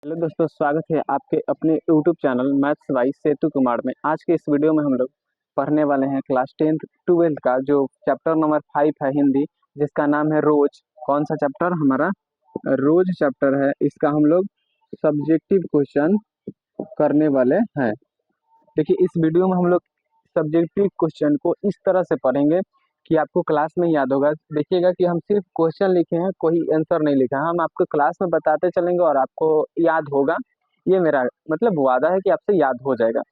Hello दोस्तों, स्वागत है आपके अपने यूट्यूब चैनल मैथ्स बाई सेतु कुमार में। आज के इस वीडियो में हम लोग पढ़ने वाले हैं क्लास 10th 12th का जो चैप्टर नंबर 5 है हिंदी, जिसका नाम है रोज। कौन सा चैप्टर? हमारा रोज चैप्टर है। इसका हम लोग सब्जेक्टिव क्वेश्चन करने वाले हैं। देखिए, इस वीडियो में हम लोग सब्जेक्टिव क्वेश्चन को इस तरह से पढ़ेंगे कि आपको क्लास में याद होगा। देखिएगा कि हम सिर्फ क्वेश्चन लिखे हैं, कोई आंसर नहीं लिखा है। हम आपको क्लास में बताते चलेंगे और आपको याद होगा। ये मेरा मतलब वादा है कि आपसे याद हो जाएगा।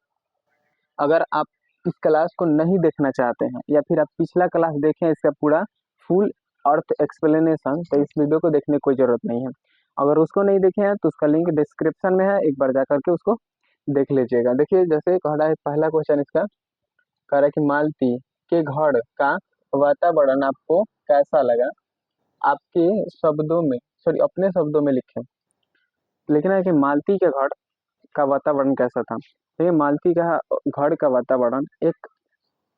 अगर आप इस क्लास को नहीं देखना चाहते हैं या फिर आप पिछला क्लास देखें इसका पूरा फुल अर्थ एक्सप्लेनेशन, तो इस वीडियो को देखने की कोई ज़रूरत नहीं है। अगर उसको नहीं देखे हैं तो उसका लिंक डिस्क्रिप्शन में है, एक बार जा करके उसको देख लीजिएगा। देखिए, जैसे कह रहा है पहला क्वेश्चन इसका, कह रहा है कि मालती के घर का वातावरण आपको कैसा लगा? आपके शब्दों में, सॉरी अपने शब्दों में लिखें। लिखना है कि मालती के घर का वातावरण कैसा था। तो ये मालती का घर का वातावरण एक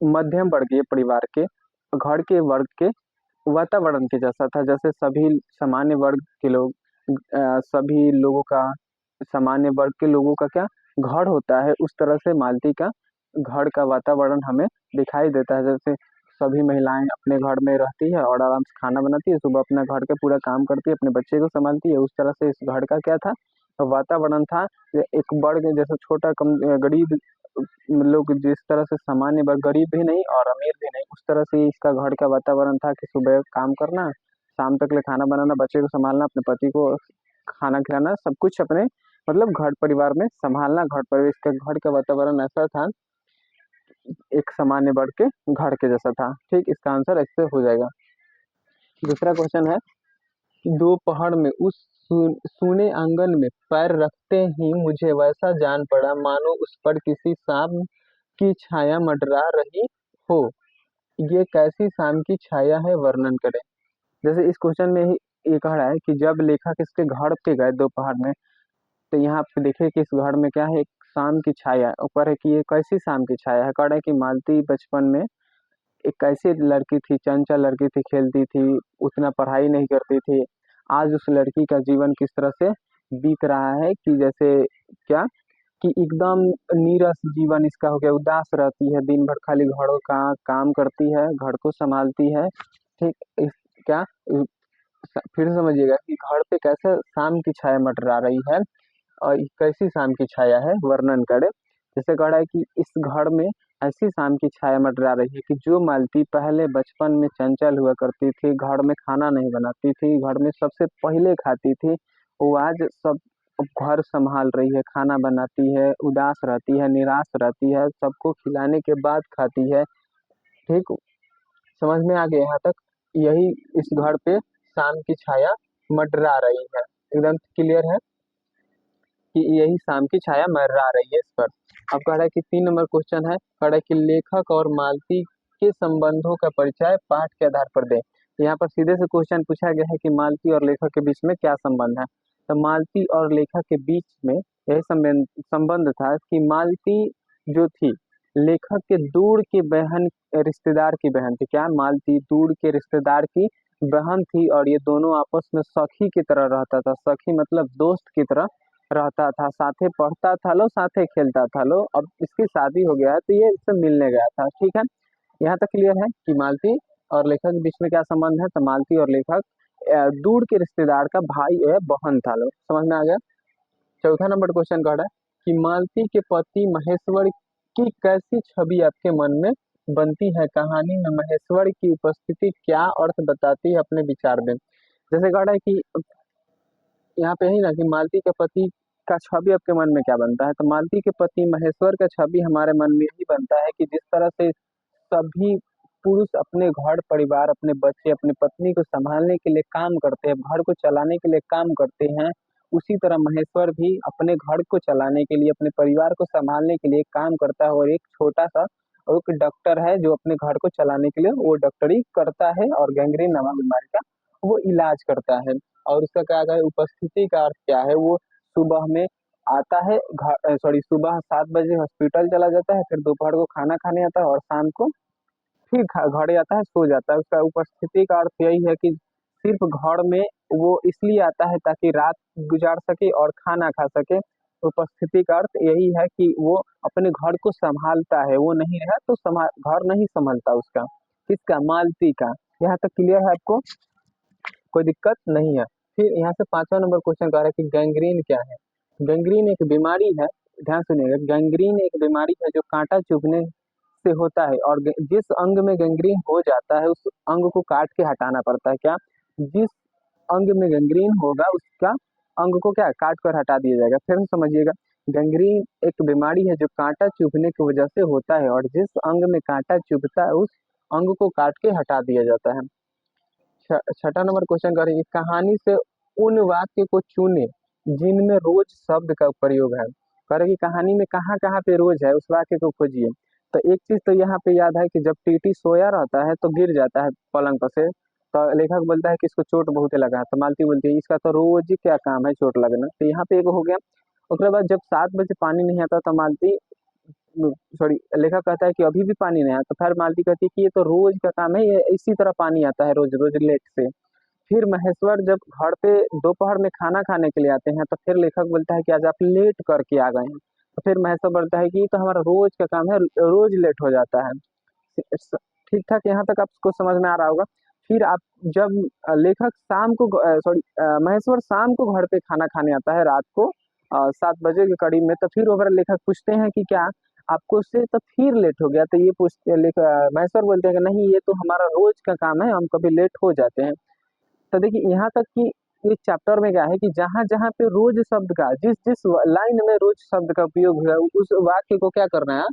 मध्यम वर्गीय परिवार के घर के वर्ग के वातावरण के जैसा था। जैसे सभी सामान्य वर्ग के लोग, सभी लोगों का, सामान्य वर्ग के लोगों का क्या घर होता है, उस तरह से मालती का घर का वातावरण हमें दिखाई देता है। जैसे सभी महिलाएं अपने घर में रहती है और आराम से खाना बनाती है, सुबह अपना घर का पूरा काम करती है, अपने बच्चे को संभालती है। उस तरह से इस घर का क्या था, वातावरण था। ये एक वर्ग जैसे छोटा कम गरीब लोग, जिस तरह से सामान्य वर्ग, गरीब भी नहीं और अमीर भी नहीं, उस तरह से इसका घर का वातावरण था कि सुबह काम करना, शाम तक ले खाना बनाना, बच्चे को संभालना, अपने पति को खाना खिलाना, सब कुछ अपने मतलब घर परिवार में संभालना। घर पर इसका घर का वातावरण ऐसा था, एक सामान्य वर्ग के घर के जैसा था। ठीक, इसका आंसर ऐसे हो जाएगा। दूसरा क्वेश्चन है, दोपहर में उस सूने आंगन में पैर रखते ही मुझे वैसा जान पड़ा मानो उस पर किसी सांप की छाया मंडरा रही हो। ये कैसी शाम की छाया है, वर्णन करें। जैसे इस क्वेश्चन में ही ये कह रहा है कि जब लेखक इसके घर पे गए दोपहर में, तो यहाँ पे देखिए कि इस घर में क्या है, एक शाम की छाया। ऊपर है कि ये कैसी शाम की छाया है। कह रहा है कि मालती बचपन में एक ऐसी लड़की थी, चंचल लड़की थी, खेलती थी, उतना पढ़ाई नहीं करती थी। आज उस लड़की का जीवन किस तरह से बीत रहा है कि जैसे क्या, कि एकदम नीरस जीवन इसका हो गया, उदास रहती है, दिन भर खाली घरों का काम करती है, घर को संभालती है। ठीक, इस क्या फिर से समझिएगा कि घर पे कैसे शाम की छाया मंडरा रही है और ये कैसी शाम की छाया है, वर्णन करे। जैसे कह रहा है कि इस घर में ऐसी शाम की छाया मंडरा रही है कि जो मालती पहले बचपन में चंचल हुआ करती थी, घर में खाना नहीं बनाती थी, घर में सबसे पहले खाती थी, वो आज सब घर संभाल रही है, खाना बनाती है, उदास रहती है, निराश रहती है, सबको खिलाने के बाद खाती है। ठीक, समझ में आ गया यहाँ तक? यही इस घर पे शाम की छाया मंडरा रही है। एकदम क्लियर है कि यही शाम की छाया मंडरा रही है इस पर। अब कह रहा है कि 3 नंबर क्वेश्चन है, कह रहा है कि लेखक और मालती के संबंधों का परिचय पाठ के आधार पर दे। यहाँ पर सीधे से क्वेश्चन पूछा गया है कि मालती और लेखक के बीच में क्या संबंध है। तो मालती और लेखक के बीच में यही संबंध संबंध था कि मालती जो थी लेखक के दूर की बहन, रिश्तेदार की बहन थी। क्या, मालती दूर के रिश्तेदार की बहन थी और ये दोनों आपस में सखी की तरह रहता था। सखी मतलब दोस्त की तरह रहता था, साथे पढ़ता था लो, साथे खेलता था लो। अब इसकी शादी हो गया है तो ये इससे मिलने गया था। ठीक है, यहाँ तक क्लियर है कि मालती और लेखक के बीच में क्या संबंध है। तो मालती और लेखक दूर के रिश्तेदार का भाई या बहन था लो। समझ में आ गया। चौथा नंबर क्वेश्चन कह रहा है कि मालती के पति महेश्वर की कैसी छवि आपके मन में बनती है, कहानी में महेश्वर की उपस्थिति क्या अर्थ बताती है, अपने विचार दें। जैसे कह रहा है कि यहाँ पे है ना कि मालती के पति का छवि आपके मन में क्या बनता है। तो मालती के पति महेश्वर का छवि हमारे मन में यही बनता है कि जिस तरह से सभी पुरुष अपने घर परिवार, अपने बच्चे, अपनी पत्नी को संभालने के लिए काम करते हैं, घर को चलाने के लिए काम करते हैं, उसी तरह महेश्वर भी अपने घर को चलाने के लिए, अपने परिवार को संभालने के लिए काम करता है। और एक छोटा सा और एक डॉक्टर है जो अपने घर को चलाने के लिए वो डॉक्टरी करता है और गैंग्रीन नामक बीमारी का वो इलाज करता है। और उसका क्या है, उपस्थिति का अर्थ क्या है, वो सुबह में आता है, सॉरी सुबह 7 बजे हॉस्पिटल चला जाता है, फिर दोपहर को खाना खाने आता है और शाम को फिर घर आता है, सो जाता है। उसका उपस्थिति का अर्थ यही है कि सिर्फ घर में वो इसलिए आता है ताकि रात गुजार सके और खाना खा सके। उपस्थिति का अर्थ यही है कि वो अपने घर को संभालता है, वो नहीं रहा तो घर नहीं संभलता उसका। किसका? मालती का। यहाँ तक क्लियर है आपको? कोई दिक्कत नहीं है। फिर यहाँ से 5वां नंबर क्वेश्चन कह रहा है कि गैंग्रीन क्या है। गैंग्रीन एक बीमारी है, ध्यान सुनिएगा, गैंग्रीन एक बीमारी है जो कांटा चुभने से होता है, और जिस अंग में गैंग्रीन हो जाता है उस अंग को काट के हटाना पड़ता है। क्या? जिस अंग में गैंग्रीन होगा उसका अंग को क्या काट कर हटा दिया जाएगा। फिर से समझिएगा, गैंग्रीन एक बीमारी है जो कांटा चुभने की वजह से होता है, और जिस अंग में कांटा चुभता है उस अंग को काट के हटा दिया जाता है। 6वां नंबर क्वेश्चन करेंगे, कहानी से उन वाक्य को चुने जिनमें रोज शब्द का प्रयोग है। करेंगे कहानी में कहाँ कहाँ पे रोज है उस वाक्य को खोजिए। तो एक चीज तो यहाँ पे याद है कि जब टीटी सोया रहता है तो गिर जाता है पलंग पर से, तो लेखक बोलता है कि इसको चोट बहुत लगा है, तो मालती बोलती है इसका तो रोज ही क्या काम है चोट लगना। तो यहाँ पे एक हो गया। उसके बाद जब 7 बजे पानी नहीं आता तो मालती, सॉरी, लेखक कहता है कि अभी भी पानी नहीं आया, तो फिर मालती कहती है कि ये तो रोज का काम है, ये इसी तरह पानी आता है रोज रोज लेट से। फिर महेश्वर जब घर पे दोपहर में खाना खाने के लिए आते हैं तो फिर लेखक बोलता है कि आज आप लेट करके आ गए हैं। तो फिर महेश्वर बोलता है कि ये तो हमारा रोज का काम है, रोज लेट हो जाता है। ठीक ठाक यहाँ तक आपको समझ में आ रहा होगा। फिर आप जब लेखक शाम को, सॉरी, महेश्वर शाम को घर पे खाना खाने आता है रात को 7 बजे के करीब में, तो फिर वो लेखक पूछते हैं कि क्या आपको से तो फिर लेट हो गया। तो ये पूछते महेश्वर बोलते हैं कि नहीं, ये तो हमारा रोज का काम है, हम कभी लेट हो जाते हैं। तो देखिए यहाँ तक कि इस चैप्टर में क्या है कि जहां जहां पे रोज शब्द का, जिस जिस लाइन में रोज शब्द का उपयोग हुआ है उस वाक्य को क्या करना है,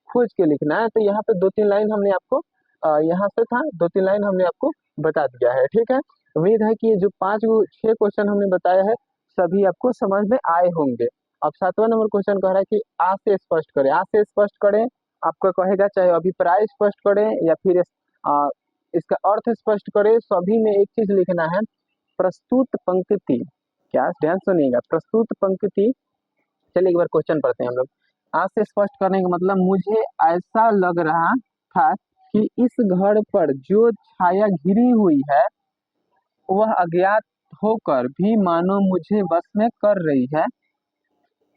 खोज के लिखना है। तो यहाँ पे 2-3 लाइन हमने आपको यहाँ से था 2-3 लाइन हमने आपको बता दिया है। ठीक है, उम्मीद है कि ये जो 6 क्वेश्चन हमने बताया है सभी आपको समझ में आए होंगे। अब 7वां नंबर क्वेश्चन कह रहा है कि आ से स्पष्ट करें। आ से स्पष्ट करें आपको कहेगा, चाहे अभिप्राय स्पष्ट करें या फिर इसका अर्थ स्पष्ट करे, सभी में एक चीज लिखना है, प्रस्तुत पंक्ति। क्या? ध्यान सुनिएगा, प्रस्तुत पंक्ति। चलिए एक बार क्वेश्चन पढ़ते हैं हम लोग। आज से स्पष्ट करने का मतलब, मुझे ऐसा लग रहा था कि इस घर पर जो छाया घिरी हुई है वह अज्ञात होकर भी मानो मुझे वश में कर रही है।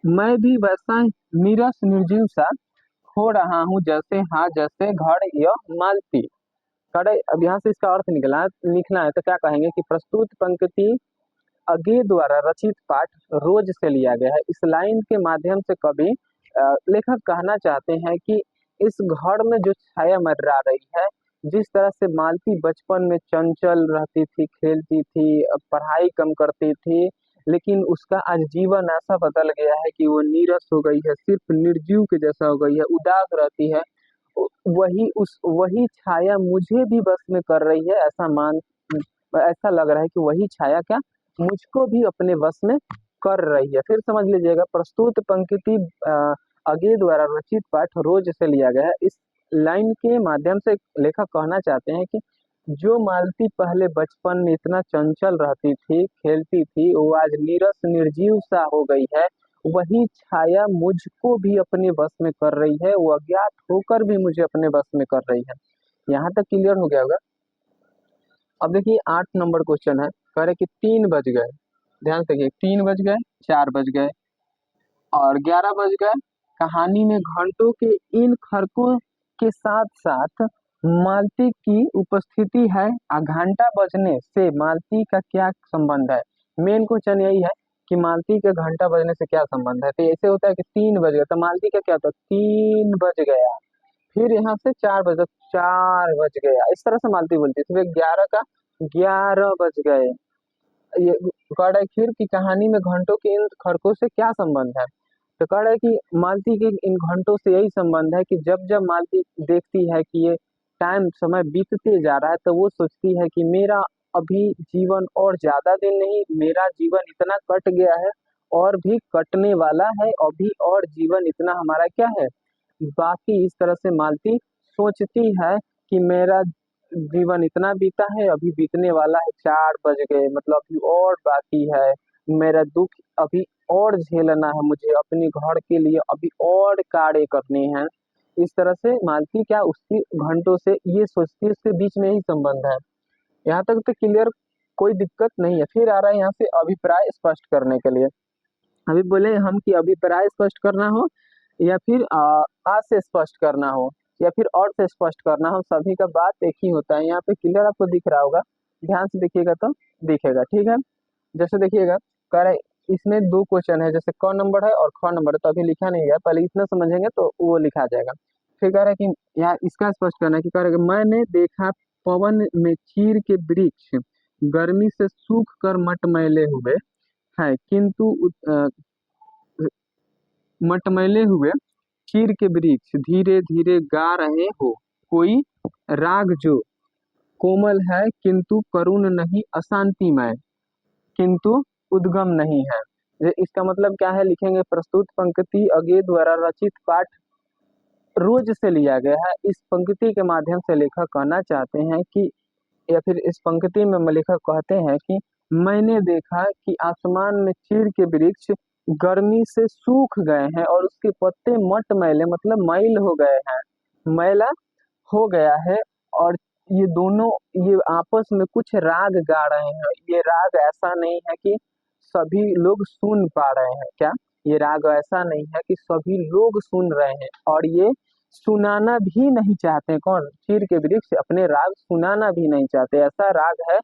मैं भी वैसा नीरस निर्जीव सा हो रहा हूँ जैसे, हाँ, जैसे घर या मालती। करे अब यहाँ से इसका अर्थ लिखना है तो क्या कहेंगे कि प्रस्तुत पंक्ति अज्ञे द्वारा रचित पाठ रोज से लिया गया है। इस लाइन के माध्यम से कवि लेखक कहना चाहते हैं कि इस घर में जो छाया मंडरा रही है, जिस तरह से मालती बचपन में चंचल रहती थी, खेलती थी, पढ़ाई कम करती थी, लेकिन उसका आज जीवन ऐसा बदल गया है कि वो नीरस हो गई है, सिर्फ निर्जीव के जैसा हो गई है, उदास रहती है। वही छाया मुझे भी बस में कर रही है, ऐसा लग रहा है कि वही छाया क्या मुझको भी अपने वश में कर रही है। फिर समझ लीजिएगा, प्रस्तुत पंक्ति अज्ञे द्वारा रचित पाठ रोज से लिया गया है। इस लाइन के माध्यम से लेखक कहना चाहते हैं कि जो मालती पहले बचपन में इतना चंचल रहती थी, खेलती थी, वो आज नीरस निर्जीव सा हो गई है। वही छाया मुझको भी अपने बस में कर रही है, वो अज्ञात होकर भी मुझे अपने बस में कर रही है। यहाँ तक क्लियर हो गया होगा। अब देखिए 8 नंबर क्वेश्चन है, कह रहे कि 3 बज गए। ध्यान से देखिए, 3 बज गए, 4 बज गए और 11 बज गए। कहानी में घंटों के इन खड़कों के साथ साथ मालती की उपस्थिति है। घंटा बजने से मालती का क्या संबंध है? मेन क्वेश्चन यही है कि मालती के घंटा बजने से क्या संबंध है। तो ऐसे होता है कि 3 बज गए तो मालती का क्या होता है, 3 बज गया। फिर यहाँ से 4 बजे, 4 बज गया, इस तरह से मालती बोलती है। सुबह 11 का 11 बज गए। ये कह रहा है फिर कि कहानी में घंटों के इन खड़कों से क्या संबंध है। तो कह रहा है कि मालती के इन घंटों से यही संबंध है कि जब जब मालती देखती है कि ये टाइम समय बीतते जा रहा है तो वो सोचती है कि मेरा अभी जीवन और ज्यादा दिन नहीं, मेरा जीवन इतना कट गया है और भी कटने वाला है, अभी और जीवन इतना हमारा क्या है बाकी। इस तरह से मालती सोचती है कि मेरा जीवन इतना बीता है, अभी बीतने वाला है, 4 बज गए, मतलब अभी और बाकी है, मेरा दुख अभी और झेलना है, मुझे अपने घर के लिए अभी और कार्य करने हैं। इस तरह से मालती क्या उसकी घंटों से ये सोचती है, इसके बीच में ही संबंध है। यहाँ तक तो क्लियर कोई दिक्कत नहीं है। फिर आ रहा है यहाँ से अभिप्राय स्पष्ट करने के लिए। अभी बोले हम कि अभिप्राय स्पष्ट करना हो या फिर आ से स्पष्ट करना हो या फिर और से स्पष्ट करना हो, सभी का बात एक ही होता है। यहाँ पे क्लियर आपको दिख रहा होगा, ध्यान से देखिएगा तो दिखेगा, ठीक है। जैसे देखिएगा, कह रहे इसमें दो क्वेश्चन है, जैसे क नंबर है और ख नंबर है, तो अभी लिखा नहीं गया, पहले इतना समझेंगे तो वो लिखा जाएगा। फिर कह रहा है कि यहाँ इसका स्पष्ट करना है कि कह रहा है कि मैंने देखा पवन में चीड़ के वृक्ष गर्मी से सूख कर मटमैले हुए हैं, किंतु मटमैले हुए चीड़ के वृक्ष धीरे धीरे गा रहे हो कोई राग जो कोमल है किंतु करुण नहीं, अशांतिमय किंतु उद्गम नहीं है। इसका मतलब क्या है, लिखेंगे प्रस्तुत पंक्ति अज्ञे द्वारा रचित पाठ रोज से लिया गया है। इस पंक्ति के माध्यम से लेखक कहना चाहते हैं कि, या फिर इस पंक्ति में लेखक कहते हैं कि मैंने देखा कि आसमान में चीड़ के वृक्ष गर्मी से सूख गए हैं और उसके पत्ते मटमैले मतलब मैल हो गए हैं, मैला हो गया है। और ये दोनों, ये आपस में कुछ राग गा रहे हैं। ये राग ऐसा नहीं है कि सभी लोग सुन पा रहे हैं, क्या ये राग ऐसा नहीं है कि सभी लोग सुन रहे हैं, और ये सुनाना भी नहीं चाहते। कौन? चीड़ के वृक्ष अपने राग सुनाना भी नहीं चाहते। ऐसा राग है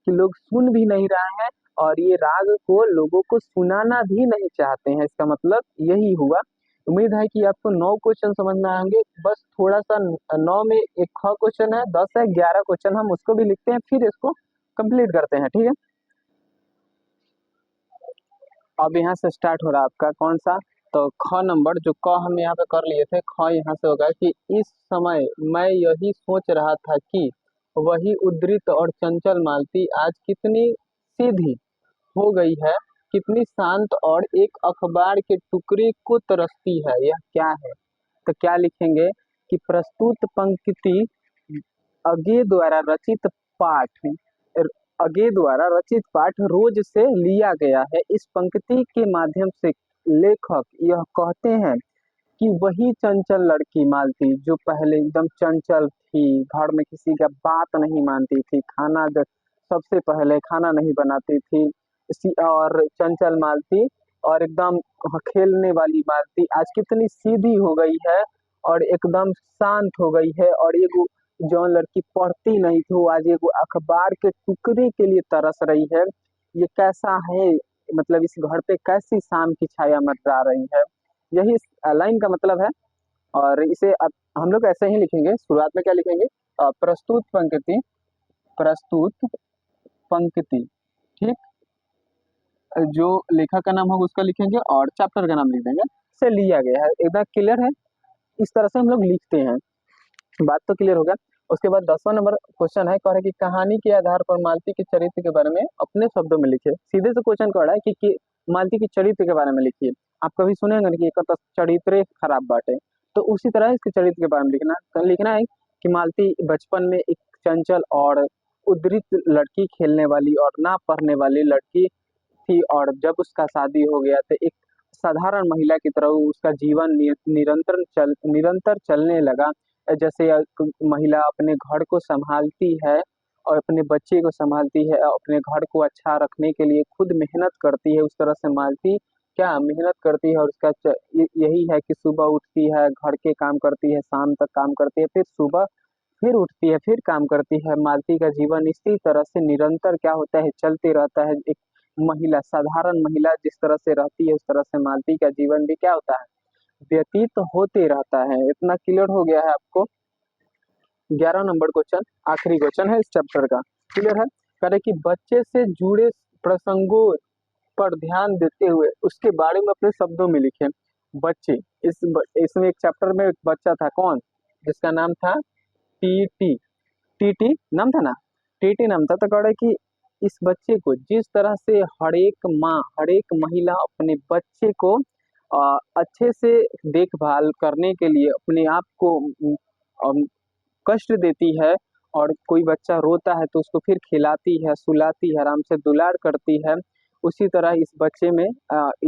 कि लोग सुन भी नहीं रहे हैं और ये राग को लोगों को सुनाना भी नहीं चाहते हैं। इसका मतलब यही हुआ। उम्मीद है कि आपको 9 क्वेश्चन समझ में आएंगे। बस थोड़ा सा 9 में एक ख क्वेश्चन है, 10 है, 11 क्वेश्चन हम उसको भी लिखते हैं, फिर इसको कंप्लीट करते हैं, ठीक है। अब यहाँ से स्टार्ट हो रहा है आपका कौन सा, तो ख नंबर। जो क हम यहाँ पे कर लिए थे, ख यहाँ से होगा कि इस समय मैं यही सोच रहा था कि वही उद्रित और चंचल मालती आज कितनी सीधी हो गई है, कितनी शांत और एक अखबार के टुकड़े को तरसती है। यह क्या है? तो क्या लिखेंगे कि प्रस्तुत पंक्ति अज्ञे द्वारा रचित पाठ, अज्ञे द्वारा रचित पाठ रोज से लिया गया है। इस पंक्ति के माध्यम से लेखक यह कहते हैं कि वही चंचल लड़की मालती जो पहले एकदम चंचल थी, घर में किसी का बात नहीं मानती थी, सबसे पहले खाना नहीं बनाती थी, इसी और चंचल मालती और एकदम खेलने वाली मालती आज कितनी सीधी हो गई है और एकदम शांत हो गई है। और ये जो लड़की पढ़ती नहीं थी वो आज एक अखबार के टुकड़े के लिए तरस रही है। ये कैसा है, मतलब इस घर पे कैसी शाम की छाया मंडरा रही है, यही इस लाइन का मतलब है। और इसे अब हम लोग ऐसे ही लिखेंगे, शुरुआत में क्या लिखेंगे, प्रस्तुत पंक्ति, प्रस्तुत पंक्ति, ठीक। जो लेखक का नाम होगा उसका लिखेंगे और चैप्टर का नाम लिख देंगे, से लिया गया है। एकदम क्लियर है, इस तरह से हम लोग लिखते हैं। बात तो क्लियर हो गया। उसके बाद 10वां नंबर क्वेश्चन है, कह रहा है कि कहानी के आधार पर मालती के चरित्र के बारे में अपने शब्दों में लिखिए। सीधे से क्वेश्चन कह रहा है कि मालती के चरित्र के बारे में लिखिए। आप कभी सुनेंगे ना कि एक तो चरित्र खराब बात है, तो उसी तरह इसके चरित्र के बारे में लिखना है कि मालती बचपन में एक चंचल और उद्धृत लड़की, खेलने वाली और ना पढ़ने वाली लड़की थी, और जब उसका शादी हो गया तो एक साधारण महिला की तरह उसका जीवन निरंतर चलने लगा। जैसे एक महिला अपने घर को संभालती है और अपने बच्चे को संभालती है, अपने घर को अच्छा रखने के लिए खुद मेहनत करती है, उस तरह से मालती क्या मेहनत करती है। और उसका यही है कि सुबह उठती है, घर के काम करती है, शाम तक काम करती है, फिर सुबह फिर उठती है, फिर काम करती है। मालती का जीवन इसी तरह से निरंतर क्या होता है, चलते रहता है। एक महिला, साधारण महिला जिस तरह से रहती है उस तरह से मालती का जीवन भी क्या होता है, व्यतीत होते रहता है। इतना क्लियर हो गया है आपको। 11 नंबर क्वेश्चन, आखिरी क्वेश्चन है इस चैप्टर का, क्लियर है। करे कि बच्चे से जुड़े प्रसंगों पर ध्यान देते हुए उसके बारे में अपने शब्दों में लिखें। बच्चे, इसमें एक चैप्टर में एक बच्चा था, कौन? जिसका नाम था टीटी। टीटी नाम था ना, टीटी नाम था। तो कह रहे कि इस बच्चे को जिस तरह से हर एक माँ, हर एक महिला अपने बच्चे को अच्छे से देखभाल करने के लिए अपने आप को कष्ट देती है, और कोई बच्चा रोता है तो उसको फिर खिलाती है, सुलाती है, आराम से दुलार करती है, उसी तरह इस बच्चे में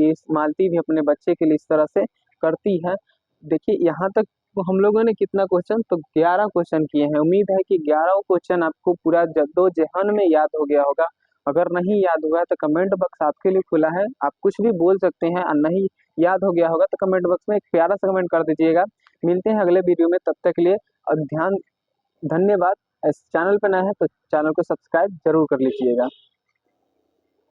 इस मालती भी अपने बच्चे के लिए इस तरह से करती है। देखिए यहाँ तक तो हम लोगों ने कितना क्वेश्चन, तो 11 क्वेश्चन किए हैं। उम्मीद है कि 11 क्वेश्चन आपको पूरा जद्दोजहद में याद हो गया होगा। अगर नहीं याद हुआ है तो कमेंट बॉक्स आपके लिए खुला है, आप कुछ भी बोल सकते हैं। और नहीं याद हो गया होगा तो कमेंट बॉक्स में एक प्यारा सा कमेंट कर दीजिएगा। मिलते हैं अगले वीडियो में, तब तक के लिए और धन्यवाद। इस चैनल पर नया है तो चैनल को सब्सक्राइब जरूर कर लीजिएगा।